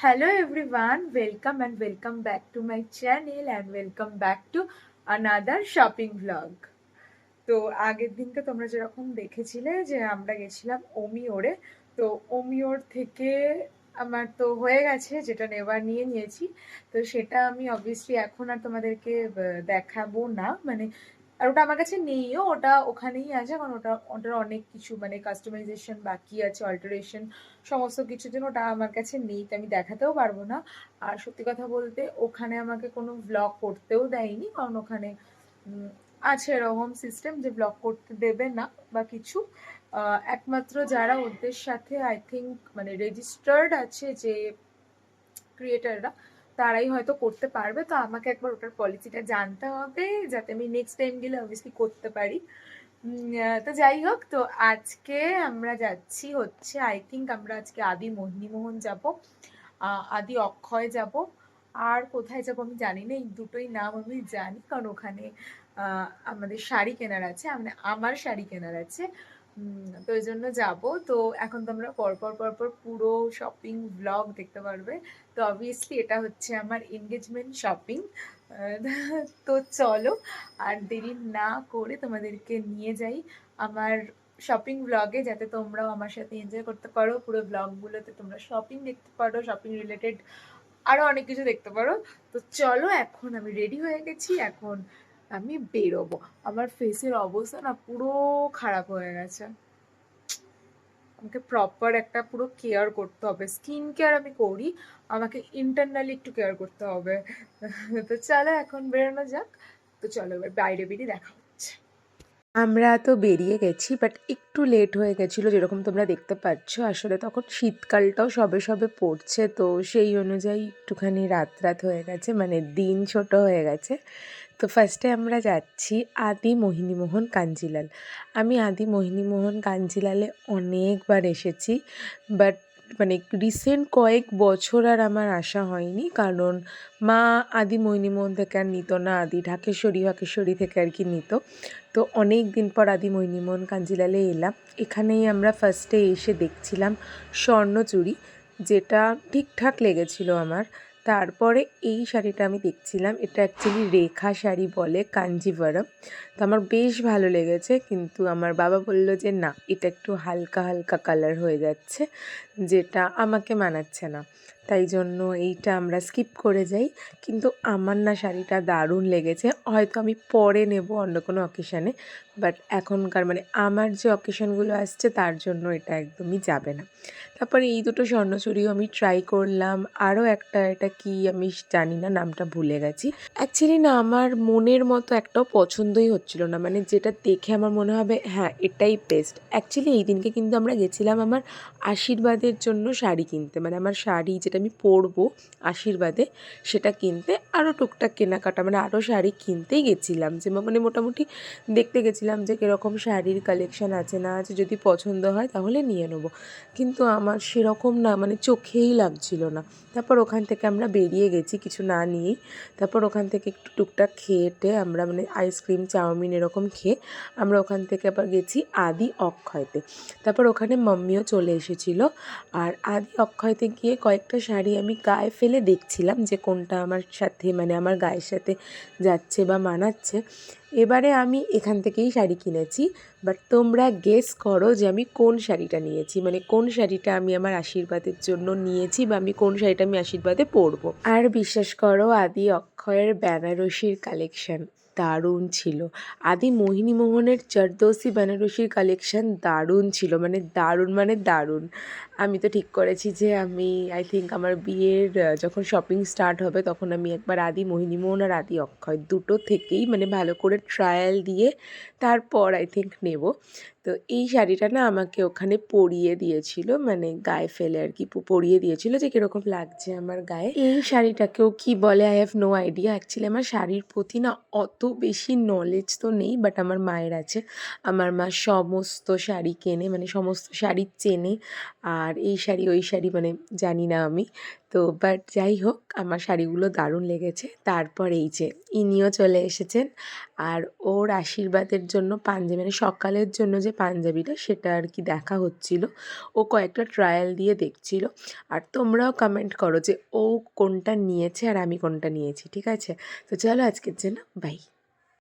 Hello everyone, welcome and welcome back to my channel and welcome back to another shopping vlog. তো আগের দিনকে তোমরা যেরকম দেখেছিলে যে আমরা গেছিলাম ওমিওরে। তো ওমিওর থেকে আমার তো হয়ে গেছে, যেটা নেবার নিয়ে নিয়েছি। তো সেটা আমি অবভিয়াসলি এখন আর তোমাদেরকে দেখাবো না, মানে আর ওটা আমার কাছে নেইও, ওটা ওখানেই আছে, কারণ ওটার অনেক কিছু মানে কাস্টমাইজেশন বাকি আছে, অল্টারেশন সমস্ত কিছুর জন্য ওটা আমার কাছে নেই, তো আমি দেখাতেও পারবো না। আর সত্যি কথা বলতে ওখানে আমাকে কোনো ব্লগ করতেও দেয়নি, কারণ ওখানে আছে এরকম সিস্টেম যে ব্লক করতে দেবে না বা কিছু। একমাত্র যারা ওদের সাথে আই থিঙ্ক মানে রেজিস্টার্ড আছে, যে ক্রিয়েটাররা, তারাই হয়তো করতে পারবে। তো আমাকে একবার ওটার পলিসিটা জানতে হবে, যাতে আমি নেক্সট টাইম গেলে অবভিয়াসলি করতে পারি। তো যাই হোক, তো আজকে আমরা যাচ্ছি হচ্ছে আই থিঙ্ক আমরা আজকে আদি মোহিনীমোহন যাব, আদি অক্ষয় যাব, আর কোথায় যাব আমি জানি না। এই দুটোই নাম আমি জানি, কারণ ওখানে আমাদের শাড়ি কেনার আছে, মানে আমার শাড়ি কেনার আছে। তো এই জন্য যাবো। তো এখন তোমরা পরপর পরপর পুরো শপিং ব্লগ দেখতে পারবে। তো অবভিয়াসলি এটা হচ্ছে আমার এনগেজমেন্ট শপিং। তো চলো আর দেরি না করে তোমাদেরকে নিয়ে যাই আমার শপিং ব্লগে, যাতে তোমরাও আমার সাথে এনজয় করতে পারো। পুরো ব্লগগুলোতে তোমরা শপিং দেখতে পারো, শপিং রিলেটেড আরো অনেক কিছু দেখতে পারো। তো চলো, এখন আমি রেডি হয়ে গেছি, এখন আমি বেরোবো। আমার ফেসের অবস্থা না পুরো খারাপ হয়ে গেছে, আমাকে প্রপার একটা পুরো কেয়ার করতে হবে। স্কিন কেয়ার আমি করি, আমাকে ইন্টারনালি একটু কেয়ার করতে হবে। তো চলো এখন বেরোনো যাক। তো চলো এবার বাইরে বেরিয়ে দেখা হচ্ছে। আমরা তো বেরিয়ে গেছি, বাট একটু লেট হয়ে গেছিলো, যেরকম তোমরা দেখতে পাচ্ছ। আসলে তখন শীতকালটাও সবে সবে পড়ছে, তো সেই অনুযায়ী একটুখানি রাত রাত হয়ে গেছে, মানে দিন ছোট হয়ে গেছে। তো ফার্স্টে আমরা যাচ্ছি আদি মোহিনীমোহন কাঞ্জিলাল। আমি আদি মোহিনীমোহন কাঞ্জিলালে অনেকবার এসেছি, বাট মানে রিসেন্ট কয়েক বছর আর আমার আসা হয়নি, কারণ মা আদি মোহিনীমোহন থেকে আর নিত না, আদি ঢাকেশ্বরী থেকে আর কি নিত। তো অনেক দিন পর আদি মোহিনীমোহন কাঞ্জিলালে এলাম। এখানেই আমরা ফার্স্টে এসে দেখছিলাম স্বর্ণচুড়ি, যেটা ঠিকঠাক লেগেছিল আমার। তারপরে এই শাড়িটা আমি দেখছিলাম, এটা অ্যাকচুয়ালি রেখা শাড়ি বলে, কাঞ্জিভারম। তো আমার বেশ ভালো লেগেছে, কিন্তু আমার বাবা বলল যে না, এটা একটু হালকা হালকা কালার হয়ে যাচ্ছে, যেটা আমাকে মানাচ্ছে না। তাই জন্য এইটা আমরা স্কিপ করে যাই। কিন্তু আমার না শাড়িটা দারুণ লেগেছে, হয়তো আমি পরে নেব অন্য কোনো অকেশানে, বাট এখনকার মানে আমার যে অকেশানগুলো আসছে তার জন্য এটা একদমই যাবে না। তারপরে এই দুটো স্বর্ণচুড়িও আমি ট্রাই করলাম, আরও একটা, এটা কি আমি জানি না, নামটা ভুলে গেছি। অ্যাকচুয়ালি না আমার মনের মতো একটাও পছন্দই হচ্ছিল না, মানে যেটা দেখে আমার মনে হবে হ্যাঁ এটাই বেস্ট। অ্যাকচুয়ালি এই দিনকে কিন্তু আমরা গেছিলাম আমার আশীর্বাদের জন্য শাড়ি কিনতে, মানে আমার শাড়ি যেটা আমি পরবো আশীর্বাদে সেটা কিনতে, আরও টুকটাক কেনাকাটা, মানে আরও শাড়ি কিনতেই গেছিলাম, যে মানে মোটামুটি দেখতে গেছিলাম যে কীরকম শাড়ির কালেকশান আছে না আছে, যদি পছন্দ হয় তাহলে নিয়ে নেবো। কিন্তু আমার সেরকম না, মানে চোখেই লাগছিল না। তারপর ওখান থেকে আমরা বেরিয়ে গেছি কিছু না নিয়েই। তারপর ওখান থেকে একটু টুকটাক খেয়ে আমরা মানে আইসক্রিম চাউমিন এরকম খেয়ে আমরা ওখান থেকে আবার গেছি আদি অক্ষয়তে। তারপর ওখানে মাম্মিও চলে এসেছিলো। আর আদি অক্ষয়তে গিয়ে কয়েকটা শাড়ি আমি গায়ে ফেলে দেখছিলাম যে কোনটা আমার সাথে মানে আমার গায়ের সাথে যাচ্ছে বা মানাচ্ছে। এবারে আমি এখান থেকেই শাড়ি কিনেছি, বাট তোমরা গেস করো যে আমি কোন শাড়িটা নিয়েছি, মানে কোন শাড়িটা আমি আমার আশীর্বাদের জন্য নিয়েছি, বা আমি কোন শাড়িটা আমি আশীর্বাদে পরবো। আর বিশ্বাস করো, আদি অক্ষয়ের বেনারসির কালেকশন দারুণ ছিল। আদি মোহিনীমোহনের জরদোসি বেনারসির কালেকশন দারুণ ছিল, মানে দারুণ মানে দারুণ। আমি তো ঠিক করেছি যে আমি আই থিঙ্ক আমার বিয়ের যখন শপিং স্টার্ট হবে তখন আমি একবার আদি মোহিনীমোহন আর আদি অক্ষয় দুটো থেকেই মানে ভালো করে ট্রায়াল দিয়ে তারপর আই থিঙ্ক নেব। তো এই শাড়িটা না আমাকে ওখানে পরিয়ে দিয়েছিল, মানে গায়ে ফেলে আর কি পরিয়ে দিয়েছিল যে কীরকম লাগছে আমার গায়ে। এই শাড়িটাকেও কি বলে I have no idea. Actually আমার শাড়ির প্রতি না অত বেশি নলেজ তো নেই, বাট আমার মায়ের আছে। আমার মা সমস্ত শাড়ি কেনে, মানে সমস্ত শাড়ি চেনে। আর আর এই শাড়ি ওই শাড়ি মানে জানি না আমি। তো বাট যাই হোক আমার শাড়িগুলো দারুণ লেগেছে। তারপর এই যে ইনিও চলে এসেছেন আর ওর আশীর্বাদের জন্য পাঞ্জাবি মানে সকালের জন্য যে পাঞ্জাবিটা সেটা আর কি দেখা হচ্ছিল। ও কয়েকটা ট্রায়াল দিয়ে দেখছিল। আর তোমরাও কমেন্ট করো যে ও কোনটা নিয়েছে আর আমি কোনটা নিয়েছি, ঠিক আছে? তো চলো আজকের জন্য বাই।